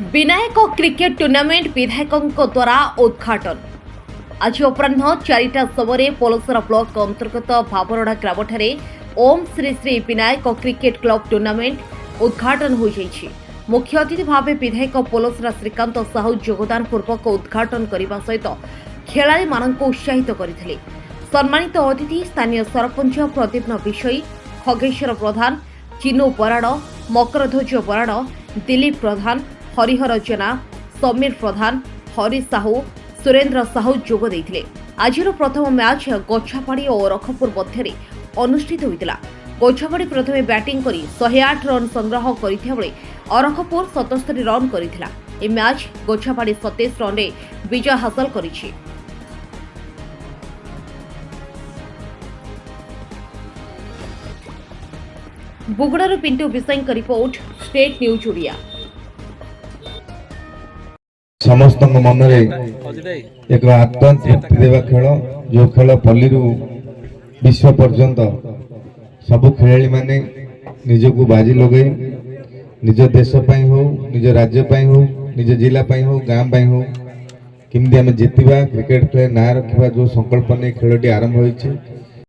Vinayak cricket tournament विधायकों द्वारा उद्घाटन आज अपराह 4टा समय पलसर ब्लॉक अंतर्गत भाबरड़ा ग्राम Om Shri Shri Vinayak cricket club tournament उद्घाटन हो जाइछि। मुख्य अतिथि भाव विधायक पलसरा श्रीकांत साहू योगदान पूर्वक उद्घाटन करने सहित खेलाड़ी मानक उत्साहित करथिले। सम्मानित अतिथि स्थानीय सरपंच प्रदीप्न विषयी, खगेश्वर प्रधान, चिन्नू बराड़, मकरध्वज बराड़, दिलीप प्रधान, हरिहर जेना, समीर प्रधान, हरि साहू, सुरेन्द्र साहू जोग देइथिले। आजिर प्रथम मैच गछापाड़ी और रखपुर मध्य अनुष्ठित होइतिला। गछापाड़ी प्रथमे बैटिंग करी 108 रन संग्रह करिथिया बेले अरखपुर 77 रन करिथिला। ए मैच गछापाड़ी 27 रन रे विजय हासिल करिछि। बुगड़ारू पिंटू विषय का रिपोर्ट, स्टेट न्यूज ओडिया। समस्त मन एक आत्मा तृप्ति देवा खेल, जो खेल पल्ली विश्व पर्यंत सबु खेलाड़ी माने निजको बाजी लगे निज देश पाई हो, निज राज्य पाई हो, निज जिला पाई हो, गाँ पाई हो, किमती आम जितवा क्रिकेट खेल ना रखा जो संकल्प नहीं खेलटी आरंभ होइछि।